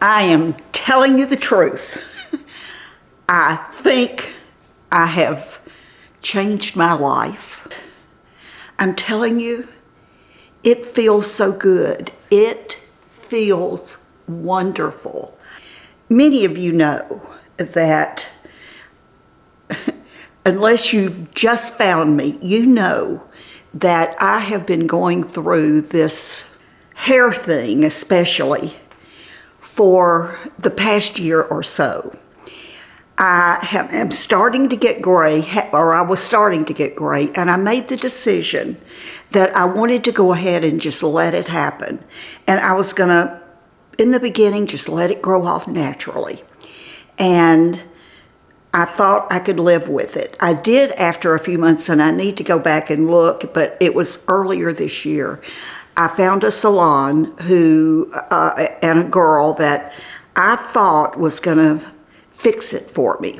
I am telling you the truth. I think I have changed my life. I'm telling you, it feels so good. It feels wonderful. Many of you know that unless you've just found me, you know that I have been going through this hair thing, especially for the past year or so. I'm starting to get gray, or I was starting to get gray, and I made the decision that I wanted to go ahead and just let it happen. And I was gonna, in the beginning, just let it grow off naturally. And I thought I could live with it. I did after a few months, and I need to go back and look, but it was earlier this year. I found a salon and a girl that I thought was gonna fix it for me.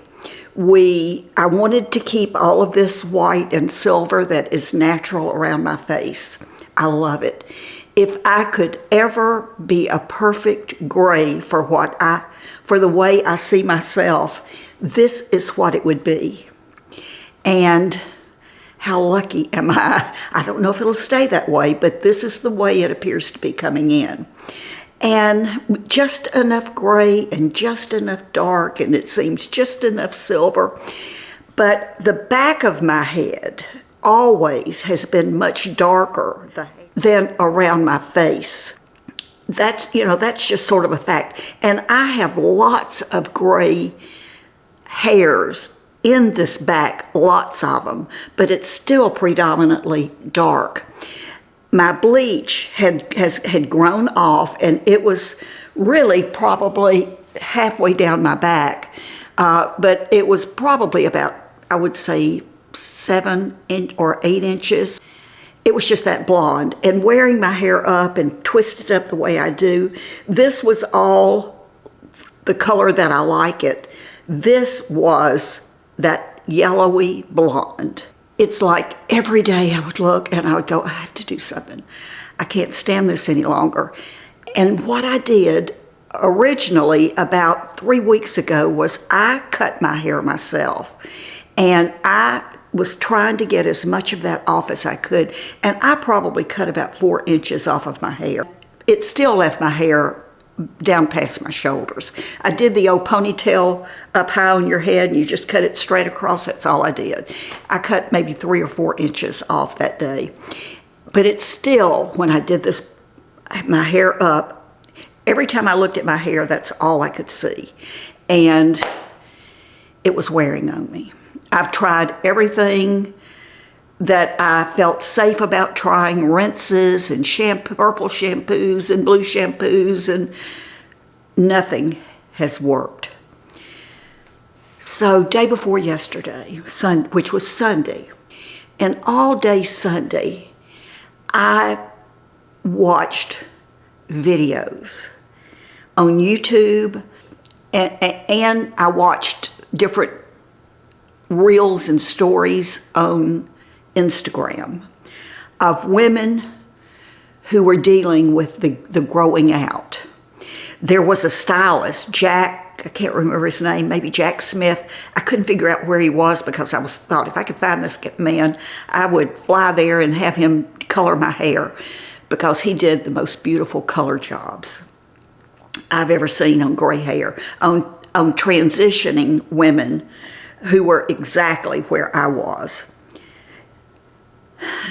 I wanted to keep all of this white and silver that is natural around my face. I love it. If I could ever be a perfect gray for the way I see myself, this is what it would be. And how lucky am I? I don't know if it'll stay that way, but this is the way it appears to be coming in. And just enough gray and just enough dark, and it seems just enough silver. But the back of my head always has been much darker than around my face. That's just sort of a fact. And I have lots of gray hairs in this back, lots of them, but it's still predominantly dark. My bleach had grown off, and it was really probably halfway down my back, but it was probably about, I would say, 7 or 8 inches. It was just that blonde. And wearing my hair up and twisted up the way I do, this was all the color that I like it. This was that yellowy blonde. It's like every day I would look and I would go, I have to do something. I can't stand this any longer. And what I did originally about 3 weeks ago was I cut my hair myself. And I was trying to get as much of that off as I could. And I probably cut about 4 inches off of my hair. It still left my hair down past my shoulders. I did the old ponytail up high on your head, and you just cut it straight across. That's all I did. I cut maybe 3 or 4 inches off that day. But it's still, when I did this, my hair up, every time I looked at my hair, that's all I could see. And it was wearing on me. I've tried everything that I felt safe about trying, rinses and purple shampoos and blue shampoos, and nothing has worked. So day before yesterday, which was Sunday, and all day Sunday, I watched videos on YouTube, and I watched different reels and stories on Instagram of women who were dealing with the growing out. There was a stylist, Jack, I can't remember his name, maybe Jack Smith. I couldn't figure out where he was because I thought if I could find this man, I would fly there and have him color my hair, because he did the most beautiful color jobs I've ever seen on gray hair, on transitioning women who were exactly where I was.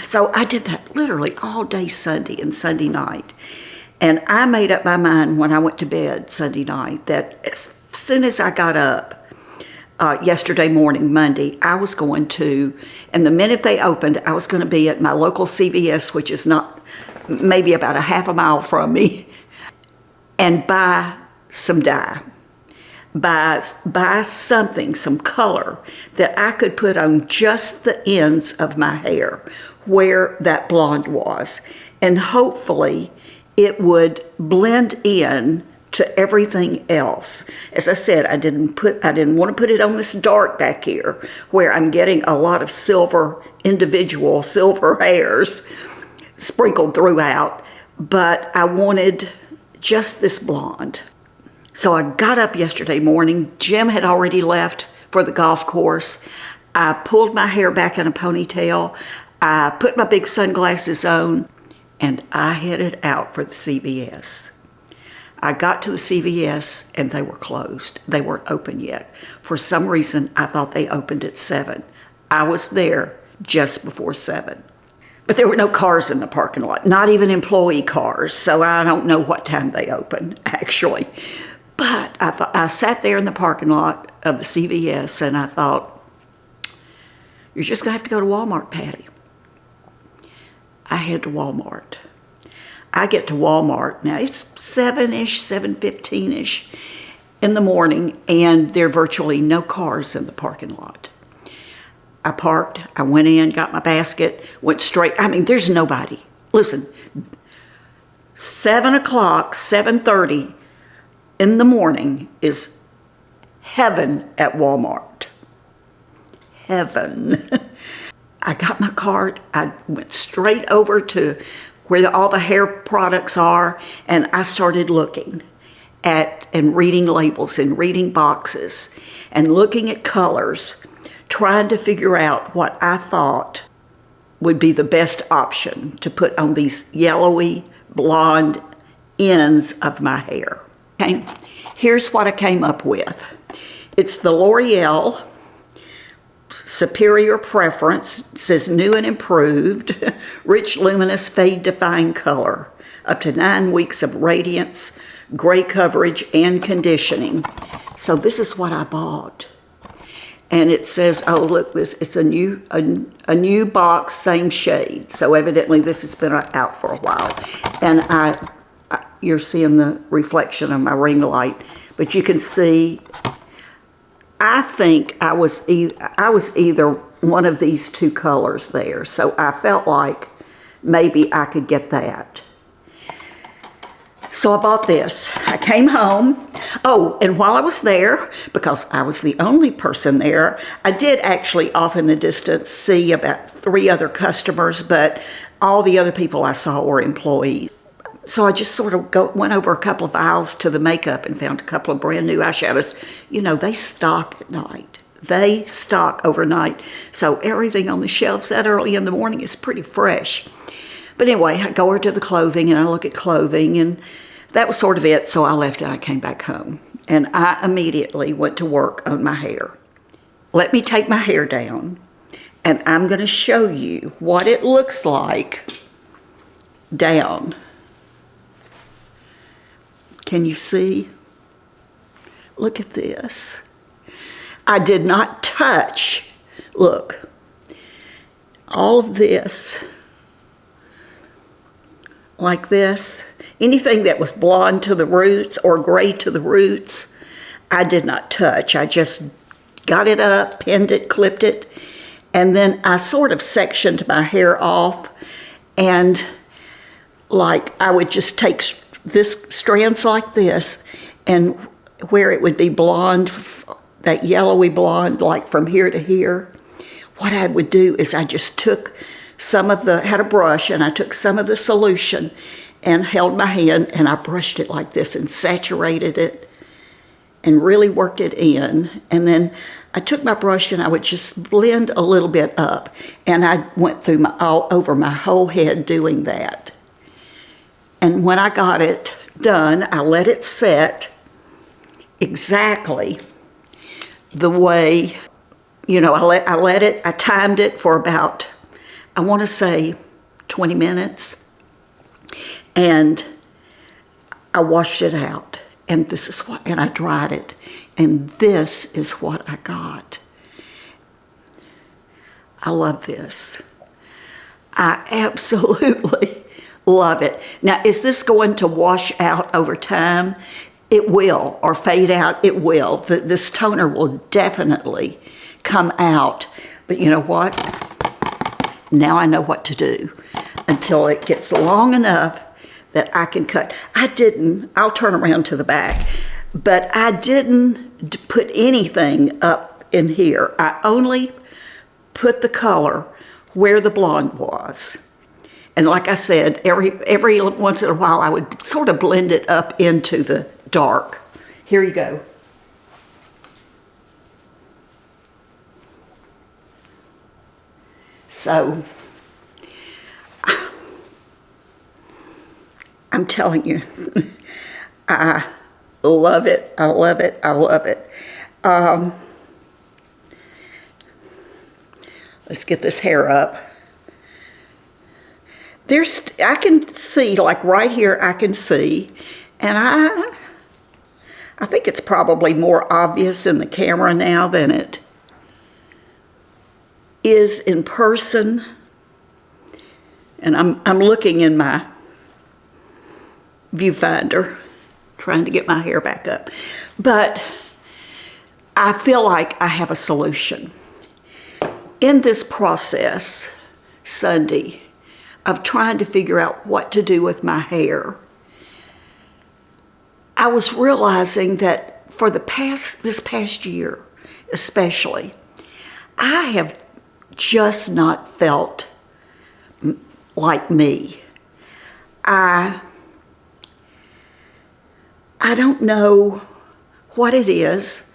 So I did that literally all day Sunday and Sunday night. And I made up my mind when I went to bed Sunday night that as soon as I got up yesterday morning, Monday, I was going to, and the minute they opened, I was going to be at my local CVS, which is not, maybe about a half a mile from me, and buy some dye. Buy something, some color that I could put on just the ends of my hair where that blonde was. And hopefully it would blend in to everything else. As I said, I didn't want to put it on this dark back here where I'm getting a lot of individual silver hairs sprinkled throughout, but I wanted just this blonde. So I got up yesterday morning. Jim had already left for the golf course. I pulled my hair back in a ponytail. I put my big sunglasses on, and I headed out for the CVS. I got to the CVS and they were closed. They weren't open yet. For some reason, I thought they opened at 7. I was there just before 7. But there were no cars in the parking lot, not even employee cars, so I don't know what time they opened, actually. But I sat there in the parking lot of the CVS and I thought, you're just going to have to go to Walmart, Patti. I head to Walmart. I get to Walmart. Now, it's 7-ish, 7:15-ish in the morning, and there are virtually no cars in the parking lot. I parked. I went in, got my basket, went straight. I mean, there's nobody. Listen, 7 o'clock, 7:30 in the morning is heaven at Walmart. Heaven. I got my cart. I went straight over to where all the hair products are, and I started looking at and reading labels and reading boxes and looking at colors, trying to figure out what I thought would be the best option to put on these yellowy blonde ends of my hair. Okay, here's what I came up with. It's the L'Oreal Superior Preference. It says new and improved, rich, luminous, fade-defying color, up to 9 weeks of radiance, gray coverage, and conditioning. So this is what I bought. And it says, oh, look, it's a new box, same shade. So evidently this has been out for a while. And you're seeing the reflection of my ring light, but you can see, I think I was either one of these two colors there. So I felt like maybe I could get that. So I bought this. I came home. Oh, and while I was there, because I was the only person there, I did actually off in the distance see about 3 other customers, but all the other people I saw were employees. So I just sort of went over a couple of aisles to the makeup and found a couple of brand new eyeshadows. You know, they stock at night. They stock overnight. So everything on the shelves that early in the morning is pretty fresh. But anyway, I go over to the clothing and I look at clothing, and that was sort of it. So I left and I came back home. And I immediately went to work on my hair. Let me take my hair down, and I'm going to show you what it looks like down. Can you see? Look at this. I did not touch, look, all of this, like this. Anything that was blonde to the roots or gray to the roots, I did not touch. I just got it up, pinned it, clipped it, and then I sort of sectioned my hair off, and like I would just take this strands like this, and where it would be blonde, that yellowy blonde, like from here to here, what I would do is I just took had a brush, and I took some of the solution and held my hand and I brushed it like this and saturated it and really worked it in. And then I took my brush and I would just blend a little bit up, and I went through all over my whole head doing that. And when I got it done, I let it set exactly the way, you know, I timed it for about, I want to say 20 minutes. And I washed it out. And and I dried it. And this is what I got. I love this. I absolutely love it. Now, is this going to wash out over time? It will, or fade out, it will. This toner will definitely come out. But you know what? Now I know what to do until it gets long enough that I can cut. I'll turn around to the back, but I didn't put anything up in here. I only put the color where the blonde was. And like I said, every once in a while I would sort of blend it up into the dark Here you go. So, I'm telling you, I love it. I love it. I love it. Let's get this hair up. I can see, like right here, I can see, and I think it's probably more obvious in the camera now than it is in person. And I'm looking in my viewfinder, trying to get my hair back up. But I feel like I have a solution. In this process, Sunday, of trying to figure out what to do with my hair, I was realizing that for this past year especially, I have just not felt like me. I don't know what it is.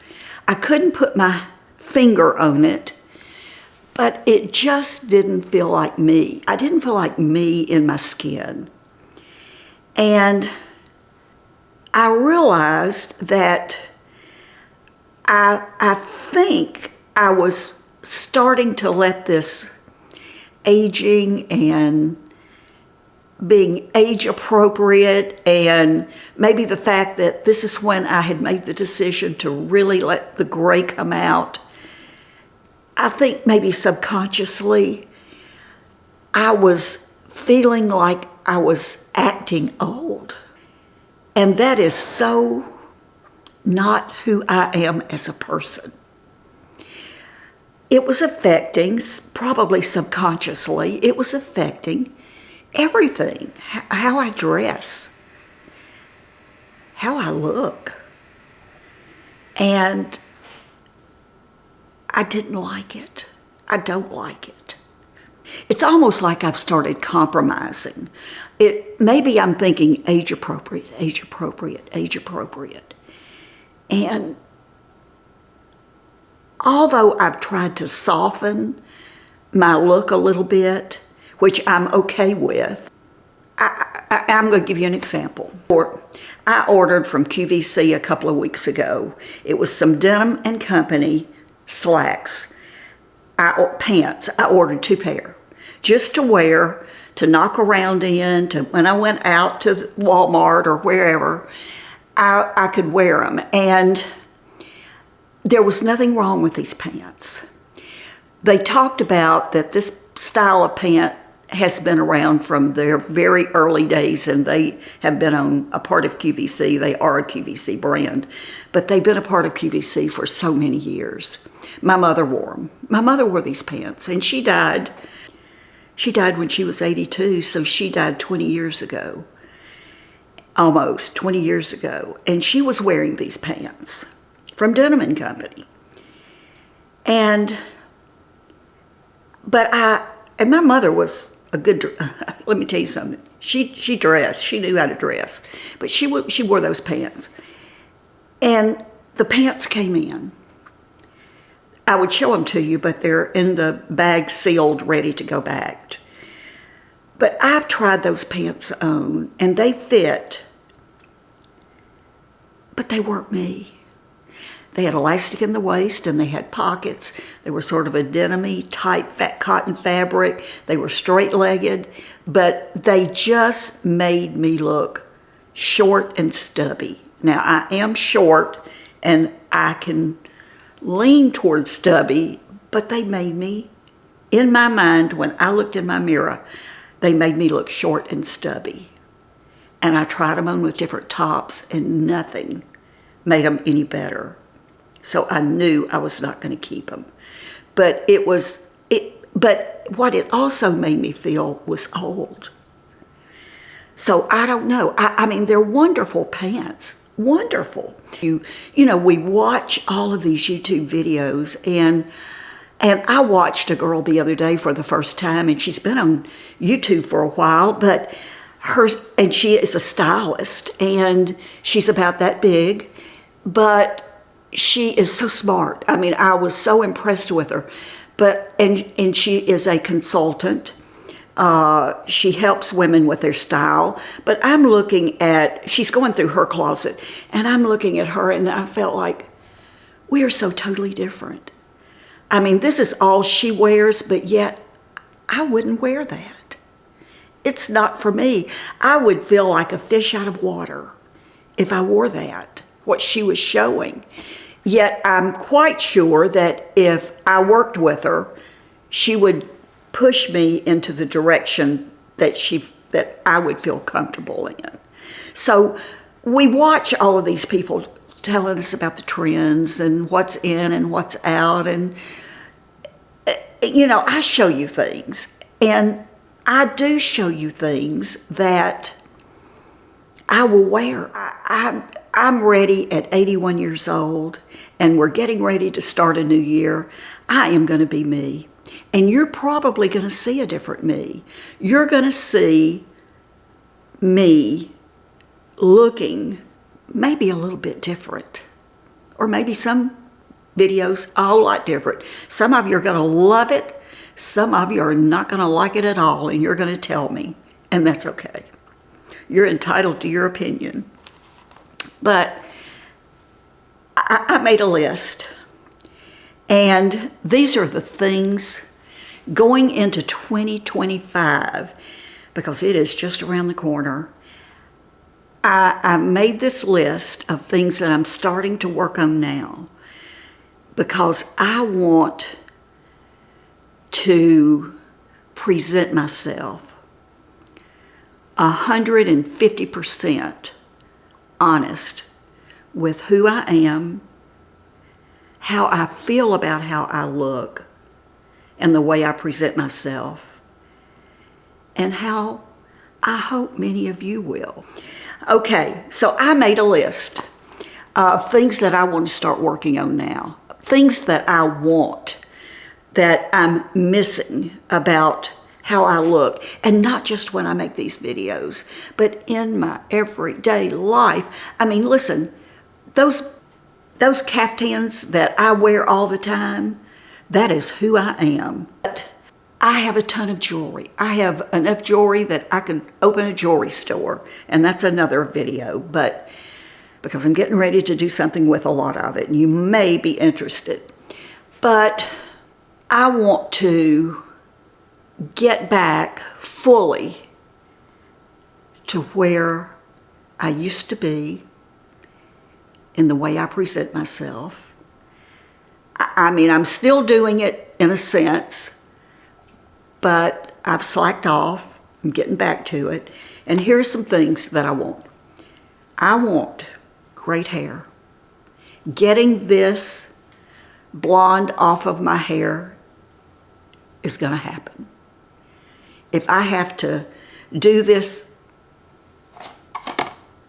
I couldn't put my finger on it, but it just didn't feel like me. I didn't feel like me in my skin. And I realized that I think I was starting to let this aging and being age appropriate, and maybe the fact that this is when I had made the decision to really let the gray come out. I think maybe subconsciously I was feeling like I was acting old. And that is so not who I am as a person. It was affecting, probably subconsciously, it was affecting everything. How I dress, how I look. And I didn't like it. I don't like it. It's almost like I've started compromising. Maybe I'm thinking age appropriate, age appropriate, age appropriate. And although I've tried to soften my look a little bit, which I'm okay with, I'm going to give you an example. I ordered from QVC a couple of weeks ago. It was some Denim & Company slacks, pants. I ordered 2 pair just to wear, to knock around in, to when I went out to Walmart or wherever, I could wear them. And there was nothing wrong with these pants. They talked about that this style of pant has been around from their very early days, and they have been on a part of QVC. They are a QVC brand, but they've been a part of QVC for so many years. My mother wore them. My mother wore these pants, and she died. She died when she was 82, so she died 20 years ago, almost 20 years ago, and she was wearing these pants from Denim & Company. And my mother was a good, let me tell you something. She dressed, she knew how to dress, but she wore those pants. And the pants came in. I would show them to you, but they're in the bag sealed, ready to go back. But I've tried those pants on, and they fit, but they weren't me. They had elastic in the waist, and they had pockets. They were sort of a denim-y, tight, fat cotton fabric. They were straight-legged, but they just made me look short and stubby. Now, I am short, and I can lean towards stubby, but they made me, in my mind, when I looked in my mirror, they made me look short and stubby. And I tried them on with different tops, and nothing made them any better. So I knew I was not going to keep them. But but what it also made me feel was old. So I don't know. I mean, they're wonderful pants. Wonderful. You know, we watch all of these YouTube videos, and I watched a girl the other day for the first time, and she's been on YouTube for a while, but she is a stylist, and she's about that big, but she is so smart. I mean, I was so impressed with her. And she is a consultant. She helps women with their style. But I'm looking at, she's going through her closet, and I'm looking at her, and I felt like we are so totally different. I mean, this is all she wears, but yet I wouldn't wear that. It's not for me. I would feel like a fish out of water if I wore that, what she was showing. Yet I'm quite sure that if I worked with her, she would push me into the direction that I would feel comfortable in. So we watch all of these people telling us about the trends and what's in and what's out. And, you know, I show you things. And I do show you things that I will wear. I'm ready at 81 years old, and we're getting ready to start a new year. I am going to be me. And you're probably going to see a different me. You're going to see me looking maybe a little bit different. Or maybe some videos a whole lot different. Some of you are going to love it. Some of you are not going to like it at all, and you're going to tell me. And that's okay. You're entitled to your opinion. But I made a list. And these are the things going into 2025, because it is just around the corner. I made this list of things that I'm starting to work on now, because I want to present myself 150% honest with who I am, how I feel about how I look, and the way I present myself, and how I hope many of you will. Okay, so I made a list of things that I want to start working on now, things that I want, that I'm missing about how I look, and not just when I make these videos, but in my everyday life. I mean, listen, those caftans that I wear all the time, that is who I am. But I have a ton of jewelry. I have enough jewelry that I could open a jewelry store, and that's another video, but because I'm getting ready to do something with a lot of it, and you may be interested. But I want to get back fully to where I used to be in the way I present myself. I mean, I'm still doing it in a sense, but I've slacked off. I'm getting back to it. And here are some things that I want. I want great hair. Getting this blonde off of my hair is going to happen. If I have to do this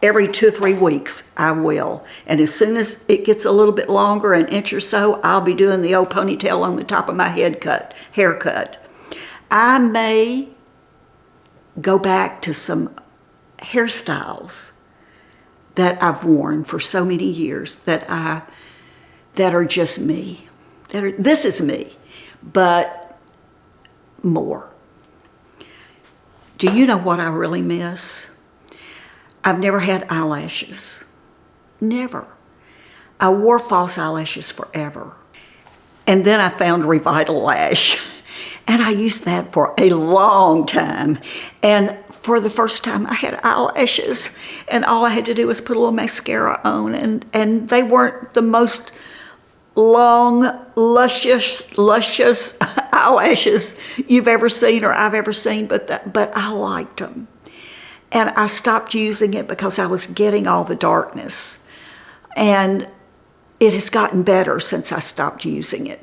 every 2 or 3 weeks, I will. And as soon as it gets a little bit longer, an inch or so, I'll be doing the old ponytail on the top of my haircut. I may go back to some hairstyles that I've worn for so many years that are just me. This is me, but more. Do you know what I really miss? I've never had eyelashes. Never. I wore false eyelashes forever. And then I found Revitalash. And I used that for a long time. And for the first time, I had eyelashes. And all I had to do was put a little mascara on. And they weren't the most long, luscious eyelashes you've ever seen or I've ever seen. But I liked them. And I stopped using it because I was getting all the darkness. And it has gotten better since I stopped using it.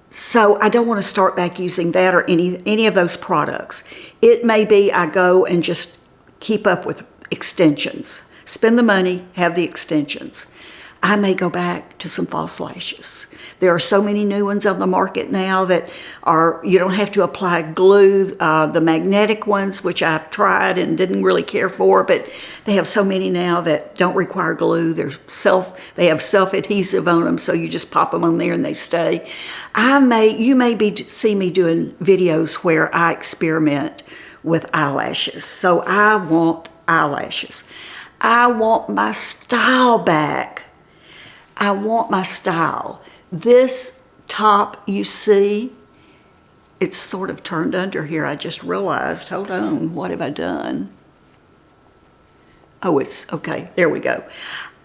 So I don't want to start back using that or any of those products. It may be I go and just keep up with extensions. Spend the money, have the extensions. I may go back to some false lashes. There are so many new ones on the market now that you don't have to apply glue. The magnetic ones, which I've tried and didn't really care for, but they have so many now that don't require glue. They have self-adhesive on them, so you just pop them on there and they stay. You may see me doing videos where I experiment with eyelashes. So I want eyelashes. I want my style back. I want my style. This top you see, it's sort of turned under here. I just realized, hold on, what have I done? Oh, it's, okay, there we go.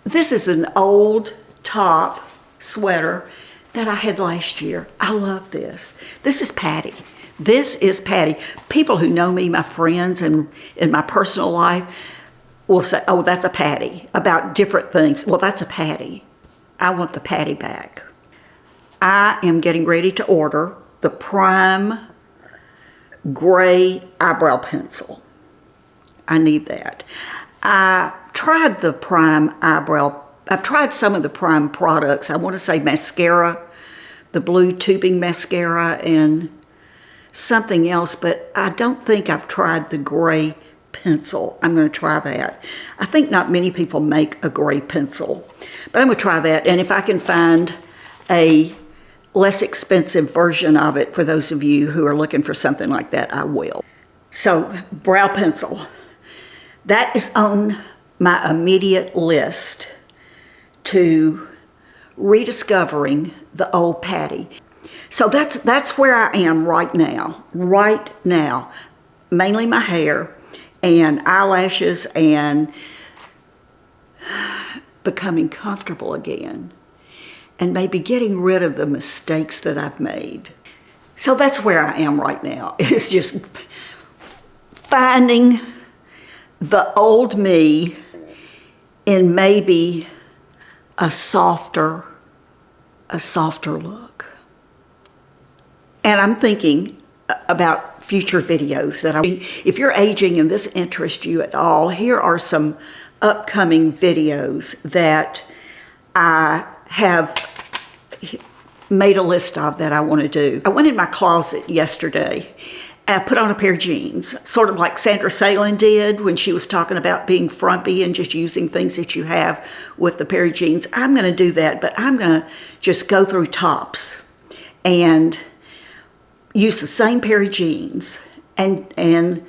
This is an old top sweater that I had last year. I love this. This is Patti. This is Patti. People who know me, my friends, and in my personal life will say, oh, that's a Patti, about different things. Well, that's a Patti. I want the Patti back. I am getting ready to order the Prime Gray Eyebrow Pencil. I need that. I tried the Prime Eyebrow. I've tried some of the Prime products. I want to say mascara, the blue tubing mascara, and something else, but I don't think I've tried the gray pencil. I'm going to try that. I think not many people make a gray pencil, but I'm going to try that. And if I can find a less expensive version of it for those of you who are looking for something like that, I will. So, brow pencil. That is on my immediate list to rediscovering the old Patti. So that's where I am right now. Mainly my hair and eyelashes and becoming comfortable again. And maybe getting rid of the mistakes that I've made. So that's where I am right now. It's just finding the old me in maybe a softer look. And I'm thinking about future videos if you're aging and this interests you at all, here are some upcoming videos that I have made a list of that I want to do. I went in my closet yesterday and I put on a pair of jeans, sort of like Sandra Salin did when she was talking about being frumpy and just using things that you have with the pair of jeans. I'm going to do that, but I'm going to just go through tops and use the same pair of jeans and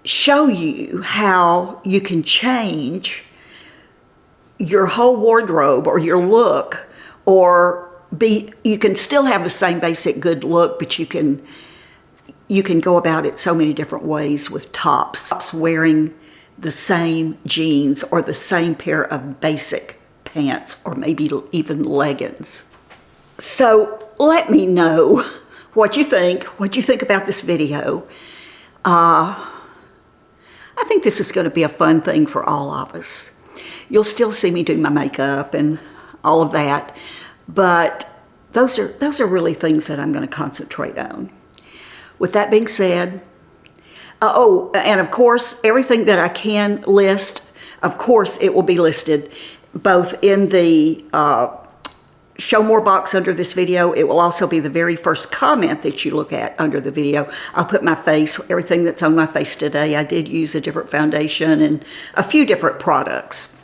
show you how you can change your whole wardrobe or your look, or you can still have the same basic good look, but you can go about it so many different ways with tops. Wearing the same jeans or the same pair of basic pants or maybe even leggings. So let me know what you think about this video. I think this is going to be a fun thing for all of us. You'll still see me do my makeup and all of that, but those are really things that I'm going to concentrate on. With that being said, and of course, everything that I can list, of course, it will be listed both in the show more box under this video. It will also be the very first comment that you look at under the video. I'll put my face, everything that's on my face today. I did use a different foundation and a few different products.